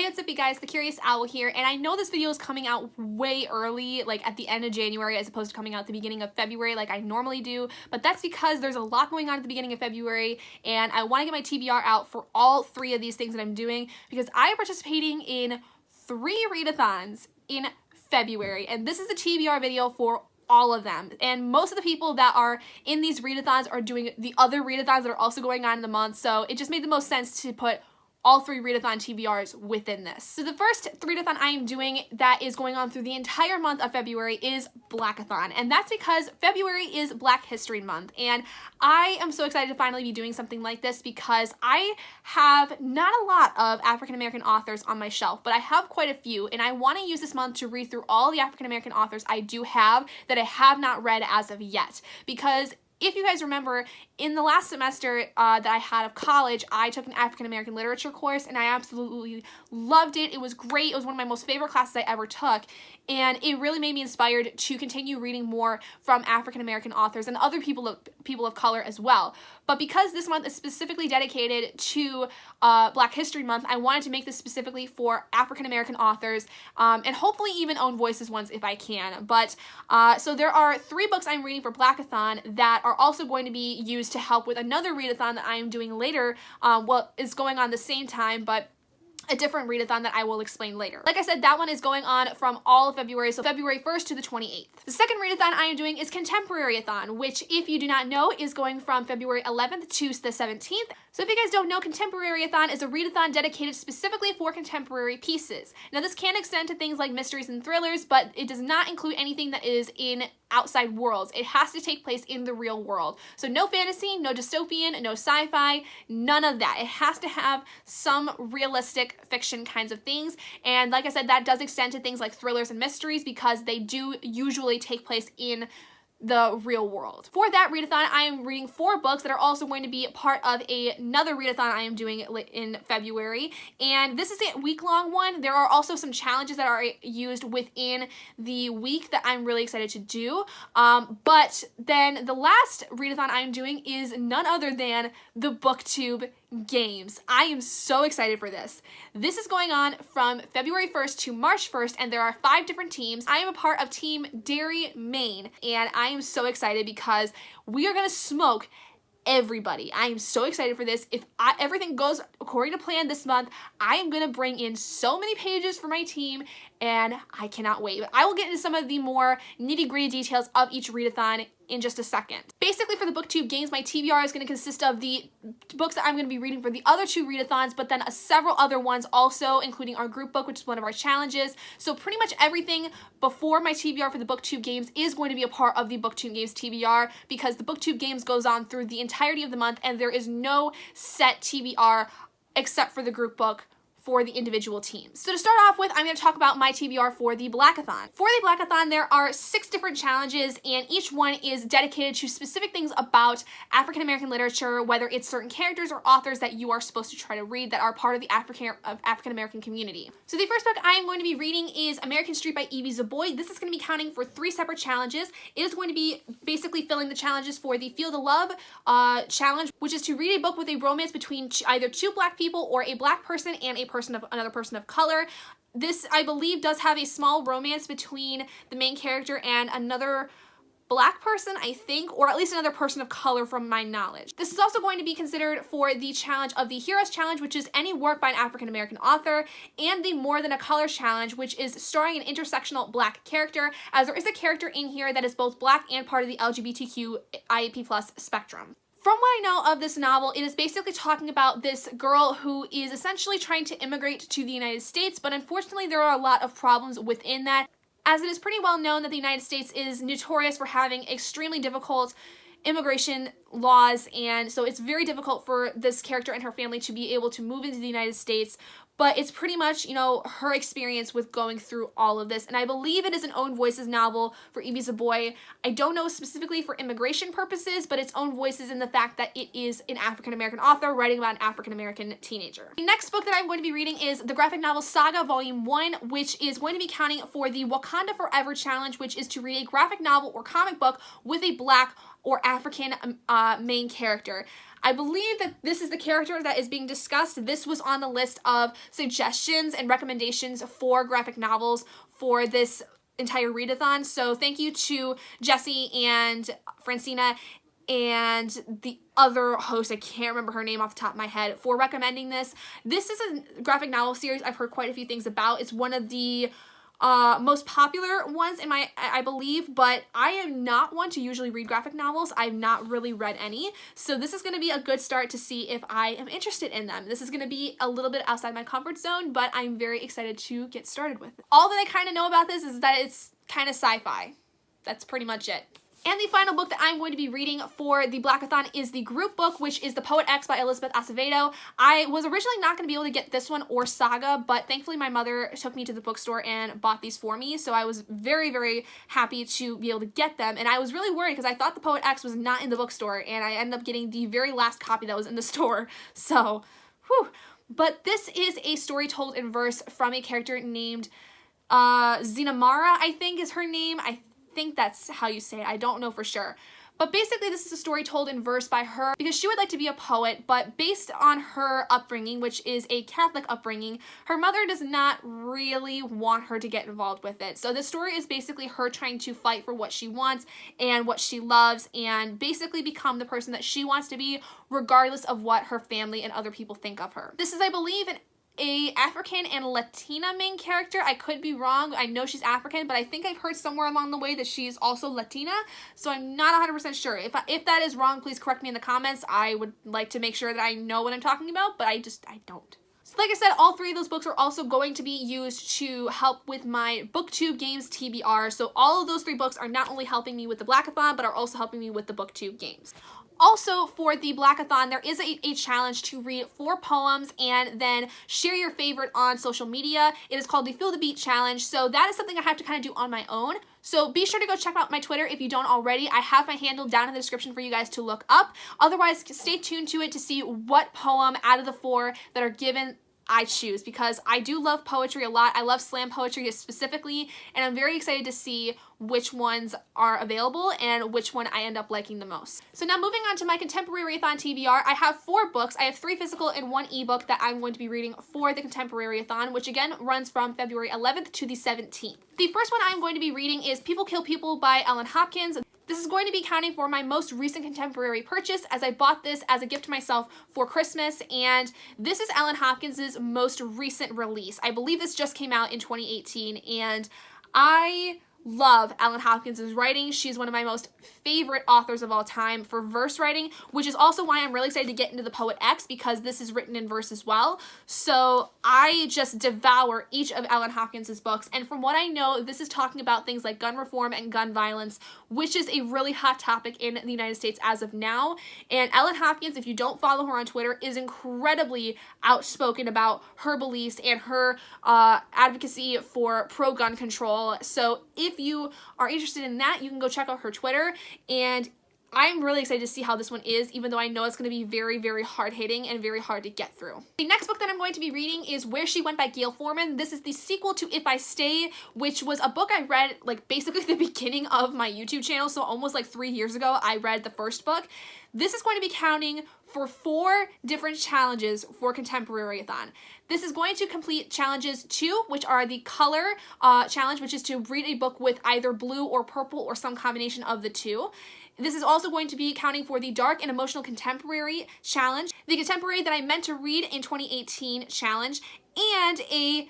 Hey, what's up you guys, the Curious Owl here, and I know this video is coming out way early, like at the end of January as opposed to coming out at the beginning of February like I normally do, but that's because there's a lot going on at the beginning of February and I want to get my TBR out for all three of these things that I'm doing because I am participating in 3 readathons in February, and this is the TBR video for all of them. And most of the people that are in these readathons are doing the other readathons that are also going on in the month, so it just made the most sense to put all 3 readathon TBRs within this. So the first readathon I am doing that is going on through the entire month of February is Blackathon, and that's because February is Black History Month, and I am so excited to finally be doing something like this because I have not a lot of African American authors on my shelf, but I have quite a few, and I want to use this month to read through all the African American authors I do have that I have not read as of yet, because if you guys remember, in the last semester that I had of college, I took an African American literature course and I absolutely loved it. It was great. It was one of my most favorite classes I ever took, and it really made me inspired to continue reading more from African American authors and other people of color as well. But because this month is specifically dedicated to Black History Month, I wanted to make this specifically for African American authors and hopefully even own voices ones if I can. But so there are 3 books I'm reading for Blackathon that are also going to be used to help with another readathon that I am doing later, is going on the same time, but a different readathon that I will explain later. Like I said, that one is going on from all of February, so February 1st to the 28th. The second readathon I am doing is Contemporary-a-thon, which, if you do not know, is going from February 11th to the 17th. So if you guys don't know, Contemporary-a-thon is a readathon dedicated specifically for contemporary pieces. Now this can extend to things like mysteries and thrillers, but it does not include anything that is in outside worlds. It has to take place in the real world. So no fantasy, no dystopian, no sci-fi, none of that. It has to have some realistic fiction kinds of things. And like I said, that does extend to things like thrillers and mysteries because they do usually take place in the real world. For that readathon, I am reading 4 books that are also going to be part of another readathon I am doing in February, and this is a week-long one. There are also some challenges that are used within the week that I'm really excited to do, but then the last readathon I'm doing is none other than the BookTube Games. I am so excited for this. This is going on from February 1st to March 1st, and there are 5 different teams. I am a part of Team Derry, Maine, and I am so excited because we are gonna smoke everybody. I am so excited for this. If everything goes according to plan this month, I am gonna bring in so many pages for my team, and I cannot wait. But I will get into some of the more nitty-gritty details of each readathon in just a second. Basically, for the BookTube Games, my TBR is going to consist of the books that I'm going to be reading for the other 2 readathons, but then several other ones also, including our group book, which is one of our challenges. So pretty much everything before my TBR for the BookTube Games is going to be a part of the BookTube Games TBR because the BookTube Games goes on through the entirety of the month, and there is no set TBR except for the group book for the individual teams. So to start off with, I'm going to talk about my TBR for the Blackathon. For the Blackathon, there are 6 different challenges, and each one is dedicated to specific things about African American literature, whether it's certain characters or authors that you are supposed to try to read that are part of the African American community. So the first book I am going to be reading is American Street by Ibi Zoboi. This is going to be counting for 3 separate challenges. It is going to be basically filling the challenges for the Feel the Love challenge, which is to read a book with a romance between either 2 Black people or a Black person and another person of color. This, I believe, does have a small romance between the main character and another Black person, I think, or at least another person of color from my knowledge. This is also going to be considered for the challenge of the Heroes Challenge, which is any work by an African American author, and the More Than a Color Challenge, which is starring an intersectional Black character, as there is a character in here that is both Black and part of the LGBTQIA+ spectrum. From what I know of this novel, it is basically talking about this girl who is essentially trying to immigrate to the United States, but unfortunately there are a lot of problems within that, as it is pretty well known that the United States is notorious for having extremely difficult immigration laws, and so it's very difficult for this character and her family to be able to move into the United States. But it's pretty much, you know, her experience with going through all of this. And I believe it is an Own Voices novel for Ibi Zoboi. I don't know specifically for immigration purposes, but it's Own Voices in the fact that it is an African-American author writing about an African-American teenager. The next book that I'm going to be reading is the graphic novel Saga Volume 1, which is going to be counting for the Wakanda Forever Challenge, which is to read a graphic novel or comic book with a Black or African main character. I believe that this is the character that is being discussed. This was on the list of suggestions and recommendations for graphic novels for this entire readathon. So thank you to Jessie and Francina and the other host, I can't remember her name off the top of my head, for recommending this. This is a graphic novel series I've heard quite a few things about. It's one of the most popular ones in I believe, but I am not one to usually read graphic novels. I've not really read any, so this is going to be a good start to see if I am interested in them. This is going to be a little bit outside my comfort zone, but I'm very excited to get started with it. All that I kind of know about this is that it's kind of sci-fi. That's pretty much it. And the final book that I'm going to be reading for the Blackathon is the group book, which is The Poet X by Elizabeth Acevedo. I was originally not going to be able to get this one or Saga, but thankfully my mother took me to the bookstore and bought these for me, so I was very, very happy to be able to get them. And I was really worried because I thought The Poet X was not in the bookstore, and I ended up getting the very last copy that was in the store. So, whew. But this is a story told in verse from a character named Zinamara, I think is her name. I think that's how you say it. I don't know for sure. But basically this is a story told in verse by her because she would like to be a poet, but based on her upbringing, which is a Catholic upbringing, her mother does not really want her to get involved with it. So this story is basically her trying to fight for what she wants and what she loves and basically become the person that she wants to be regardless of what her family and other people think of her. This is, I believe, a African and Latina main character. I could be wrong. I know she's African, but I think I've heard somewhere along the way that she's also Latina, so I'm not 100% sure. If that is wrong, please correct me in the comments. I would like to make sure that I know what I'm talking about, but I don't. So like I said, all three of those books are also going to be used to help with my BookTube Games TBR, so all of those three books are not only helping me with the Blackathon, but are also helping me with the BookTube Games. Also, for the Blackathon, there is a challenge to read 4 poems and then share your favorite on social media. It is called the Feel the Beat Challenge, so that is something I have to kind of do on my own. So be sure to go check out my Twitter if you don't already. I have my handle down in the description for you guys to look up. Otherwise, stay tuned to it to see what poem out of the 4 that are given I choose, because I do love poetry a lot. I love slam poetry specifically, and I'm very excited to see which ones are available and which one I end up liking the most. So now moving on to my Contemporary-a-thon TBR, I have 4 books. I have 3 physical and 1 ebook that I'm going to be reading for the Contemporary-a-thon, which again runs from February 11th to the 17th. The first one I'm going to be reading is People Kill People by Ellen Hopkins. This is going to be counting for my most recent contemporary purchase, as I bought this as a gift to myself for Christmas, and this is Ellen Hopkins' most recent release. I believe this just came out in 2018, and I love Ellen Hopkins' writing. She's one of my most favorite authors of all time for verse writing, which is also why I'm really excited to get into The Poet X, because this is written in verse as well. So I just devour each of Ellen Hopkins' books, and from what I know, this is talking about things like gun reform and gun violence, which is a really hot topic in the United States as of now. And Ellen Hopkins, if you don't follow her on Twitter, is incredibly outspoken about her beliefs and her advocacy for pro-gun control. So if you are interested in that, you can go check out her Twitter, and I'm really excited to see how this one is, even though I know it's going to be very, very hard-hitting and very hard to get through. The next book that I'm going to be reading is Where She Went by Gail Forman. This is the sequel to If I Stay, which was a book I read like basically at the beginning of my YouTube channel, so almost like 3 years ago I read the first book. This is going to be counting for 4 different challenges for Contemporary-a-thon. This is going to complete challenges 2, which are the color challenge, which is to read a book with either blue or purple or some combination of the 2. This is also going to be counting for the Dark and Emotional Contemporary challenge, the Contemporary that I meant to read in 2018 challenge, and a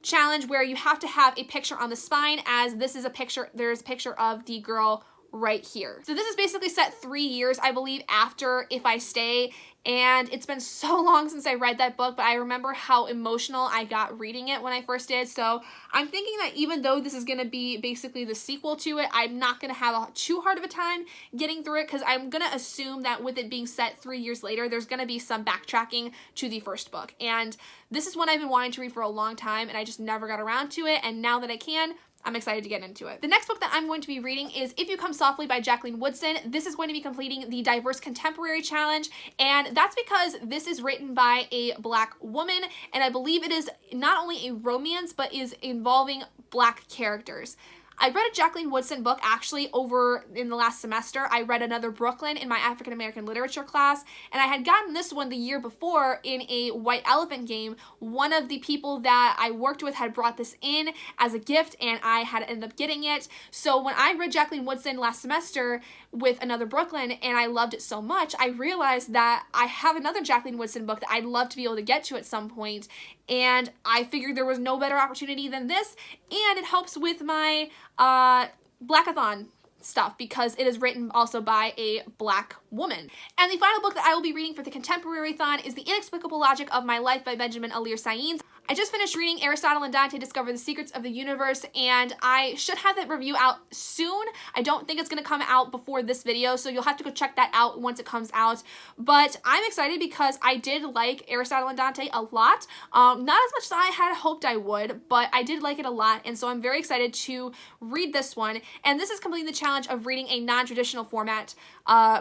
challenge where you have to have a picture on the spine, as this is a picture, there's a picture of the girl right here. So this is basically set 3 years, I believe, after If I Stay, and it's been so long since I read that book, but I remember how emotional I got reading it when I first did. So I'm thinking that even though this is going to be basically the sequel to it, I'm not going to have too hard of a time getting through it, because I'm going to assume that with it being set 3 years later, there's going to be some backtracking to the first book. And this is one I've been wanting to read for a long time, and I just never got around to it, and now that I can, I'm excited to get into it. The next book that I'm going to be reading is If You Come Softly by Jacqueline Woodson. This is going to be completing the Diverse Contemporary Challenge, and that's because this is written by a Black woman, and I believe it is not only a romance, but is involving Black characters. I read a Jacqueline Woodson book actually over in the last semester. I read Another Brooklyn in my African American literature class, and I had gotten this one the year before in a White Elephant game. One of the people that I worked with had brought this in as a gift, and I had ended up getting it. So when I read Jacqueline Woodson last semester with Another Brooklyn and I loved it so much, I realized that I have another Jacqueline Woodson book that I'd love to be able to get to at some point, and I figured there was no better opportunity than this, and it helps with my Blackathon stuff because it is written also by a Black woman. And the final book that I will be reading for the Contemporary-thon is The Inexplicable Logic of My Life by Benjamin Alir Sainz. I just finished reading Aristotle and Dante Discover the Secrets of the Universe, and I should have that review out soon. I don't think it's going to come out before this video, so you'll have to go check that out once it comes out. But I'm excited because I did like Aristotle and Dante a lot. Not as much as I had hoped I would, but I did like it a lot, and so I'm very excited to read this one. And this is completing the challenge of reading a non-traditional format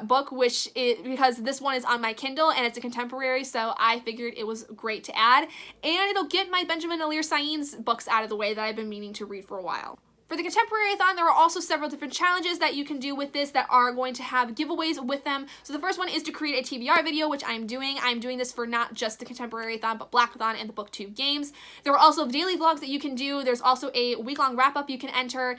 book, which is because this one is on my Kindle and it's a contemporary, so I figured it was great to add, and it'll get my Benjamin Alir Sainz books out of the way that I've been meaning to read for a while. For the Contemporary-thon, there are also several different challenges that you can do with this that are going to have giveaways with them. So the first one is to create a TBR video, which I'm doing. I'm doing this for not just the Contemporary-thon, but Blackathon and the BookTube games. There are also daily vlogs that you can do. There's also a week-long wrap-up you can enter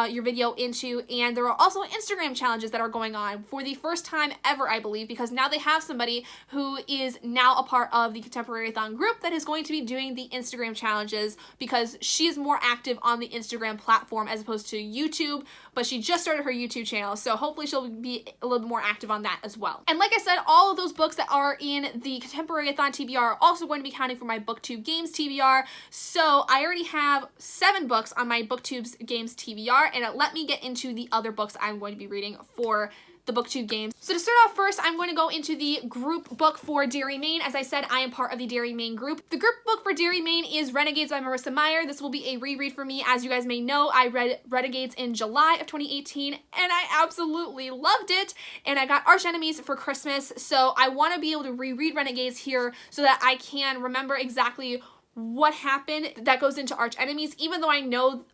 your video into, and there are also Instagram challenges that are going on for the first time ever, I believe, because now they have somebody who is now a part of the Contemporary-thon group that is going to be doing the Instagram challenges because she is more active on the Instagram platform as opposed to YouTube, but she just started her YouTube channel, so hopefully she'll be a little bit more active on that as well. And like I said, all of those books that are in the Contemporary-thon TBR are also going to be counting for my BookTube Games TBR, so I already have 7 books on my BookTube Games TBR, and it let me get into the other books I'm going to be reading for the BookTube games. So to start off first, I'm going to go into the group book for Derry Maine. As I said, I am part of the Derry Maine group. The group book for Derry Maine is Renegades by Marissa Meyer. This will be a reread for me. As you guys may know, I read Renegades in July of 2018 and I absolutely loved it. And I got Arch Enemies for Christmas, so I want to be able to reread Renegades here so that I can remember exactly what happened that goes into Arch Enemies, even though I know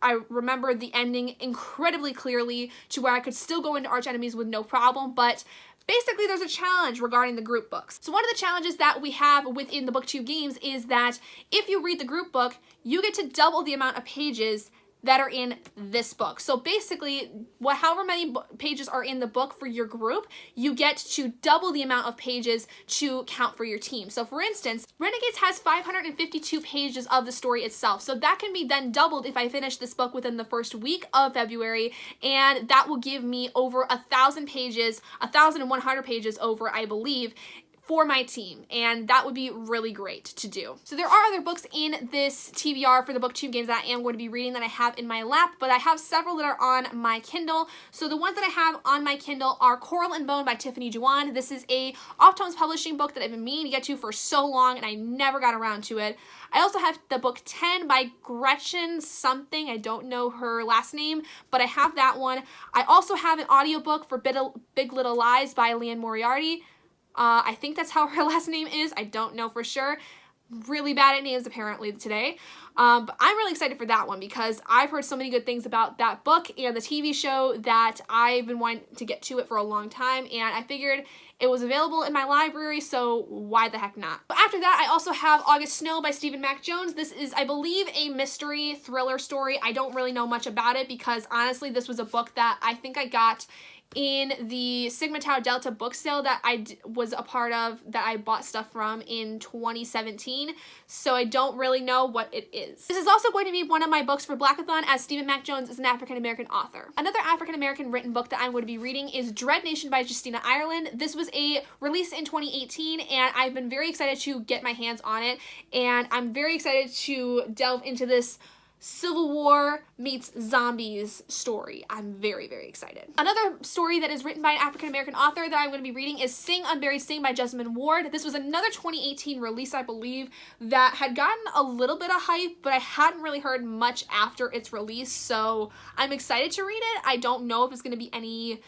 I remember the ending incredibly clearly to where I could still go into Arch Enemies with no problem, but basically there's a challenge regarding the group books. So one of the challenges that we have within the BookTube games is that if you read the group book, you get to double the amount of pages that are in this book. So basically, however many pages are in the book for your group, you get to double the amount of pages to count for your team. So for instance, Renegades has 552 pages of the story itself. So that can be then doubled if I finish this book within the first week of February, and that will give me over 1,000 pages, 1,100 pages over, I believe, for my team, and that would be really great to do. So there are other books in this TBR for the BookTube games that I am going to be reading that I have in my lap, but I have several that are on my Kindle. So the ones that I have on my Kindle are Coral and Bone by Tiffany Juan. This is a Off Tones Publishing book that I've been meaning to get to for so long, and I never got around to it. I also have the book 10 by Gretchen something. I don't know her last name, but I have that one. I also have an audiobook for Big Little Lies by Leanne Moriarty. I think that's how her last name is. I don't know for sure. Really bad at names apparently today. But I'm really excited for that one because I've heard so many good things about that book and the TV show that I've been wanting to get to it for a long time, and I figured it was available in my library, so why the heck not? But after that, I also have August Snow by Stephen Mac Jones. This is, I believe, a mystery thriller story. I don't really know much about it because honestly, this was a book that I think I got in the Sigma Tau Delta book sale that I was a part of, that I bought stuff from in 2017, so I don't really know what it is. This is also going to be one of my books for Blackathon, as Stephen Mac Jones is an African-American author. Another African-American written book that I'm going to be reading is Dread Nation by Justina Ireland. This was a release in 2018, and I've been very excited to get my hands on it, and I'm very excited to delve into this Civil War meets zombies story. I'm very, very excited. Another story that is written by an African-American author that I'm going to be reading is Sing Unburied Sing by Jessamine Ward. This was another 2018 release, I believe, that had gotten a little bit of hype, but I hadn't really heard much after its release, so I'm excited to read it. I don't know if it's going to be any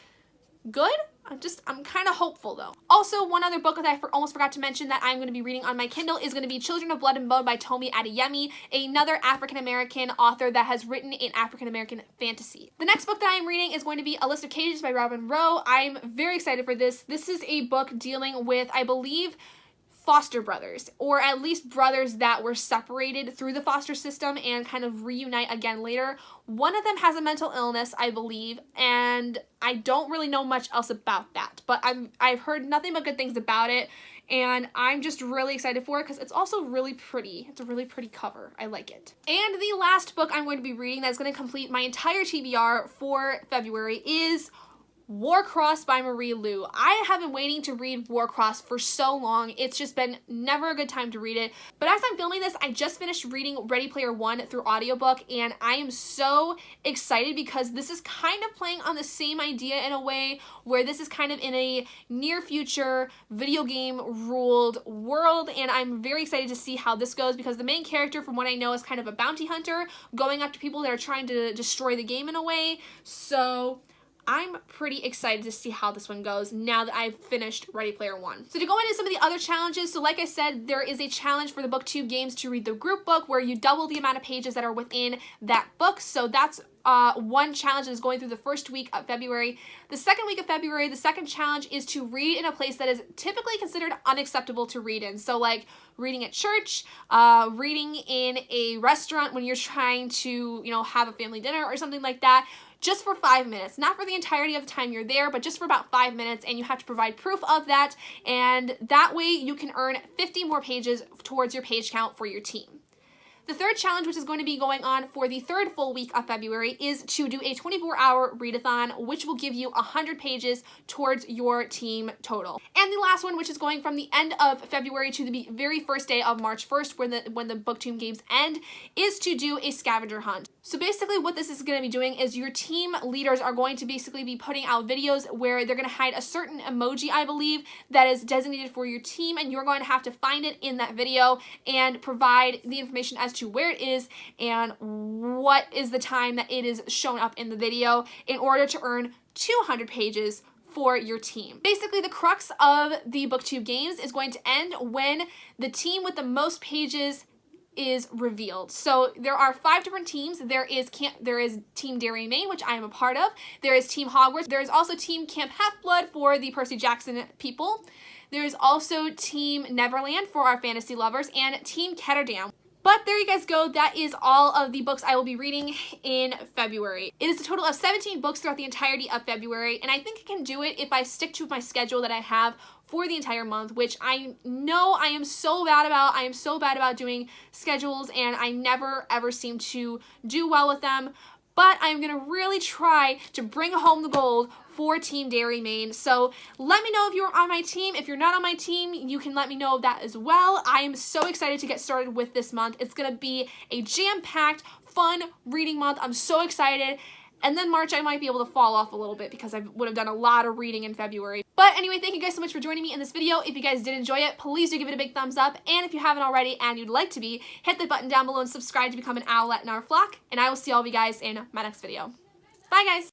good. I'm kind of hopeful though. Also, one other book that I almost forgot to mention that I'm going to be reading on my Kindle is going to be Children of Blood and Bone by Tomi Adeyemi, another African-American author that has written in African-American fantasy. The next book that I'm reading is going to be A List of Cages by Robin Rowe. I'm very excited for this. This is a book dealing with, I believe, foster brothers, or at least brothers that were separated through the foster system and kind of reunite again later. One of them has a mental illness, I believe, and I don't really know much else about that, but I've heard nothing but good things about it, and I'm just really excited for it because it's also really pretty. It's a really pretty cover. I like it. And the last book I'm going to be reading that's going to complete my entire TBR for February is Warcross by Marie Lu. I have been waiting to read Warcross for so long. It's just been never a good time to read it. But as I'm filming this, I just finished reading Ready Player One through audiobook, and I am so excited because this is kind of playing on the same idea in a way where this is kind of in a near future video game ruled world, and I'm very excited to see how this goes because the main character, from what I know, is kind of a bounty hunter going after people that are trying to destroy the game in a way. So I'm pretty excited to see how this one goes now that I've finished Ready Player One. So to go into some of the other challenges, so like I said, there is a challenge for the BookTube games to read the group book where you double the amount of pages that are within that book. So that's one challenge that is going through the first week of February. The second week of February, the second challenge is to read in a place that is typically considered unacceptable to read in. So like reading at church, reading in a restaurant when you're trying to, have a family dinner or something like that. Just for 5 minutes, not for the entirety of the time you're there, but just for about 5 minutes, and you have to provide proof of that, and that way you can earn 50 more pages towards your page count for your team. The third challenge, which is going to be going on for the third full week of February, is to do a 24-hour readathon, which will give you 100 pages towards your team total. And the last one, which is going from the end of February to the very first day of March 1st, when the BookTube games end, is to do a scavenger hunt. So basically what this is going to be doing is your team leaders are going to basically be putting out videos where they're going to hide a certain emoji, I believe, that is designated for your team, and you're going to have to find it in that video and provide the information as to where it is and what is the time that it is shown up in the video in order to earn 200 pages for your team. Basically, the crux of the BookTube games is going to end when the team with the most pages is revealed. So there are 5 different teams. There is Team Derry Maine, which I am a part of. There is Team Hogwarts. There is also Team Camp Half-Blood for the Percy Jackson people. There is also Team Neverland for our fantasy lovers, and Team Ketterdam. But there you guys go. That is all of the books I will be reading in February. It is a total of 17 books throughout the entirety of February, and I think I can do it if I stick to my schedule that I have for the entire month, which I know I am so bad about. I am so bad about doing schedules, and I never ever seem to do well with them. But I'm going to really try to bring home the gold for Team Derry Maine. So let me know if you're on my team. If you're not on my team, you can let me know that as well. I am so excited to get started with this month. It's going to be a jam-packed, fun reading month. I'm so excited. And then March, I might be able to fall off a little bit because I would have done a lot of reading in February. But anyway, thank you guys so much for joining me in this video. If you guys did enjoy it, please do give it a big thumbs up. And if you haven't already and you'd like to be, hit the button down below and subscribe to become an owlet in our flock. And I will see all of you guys in my next video. Bye, guys.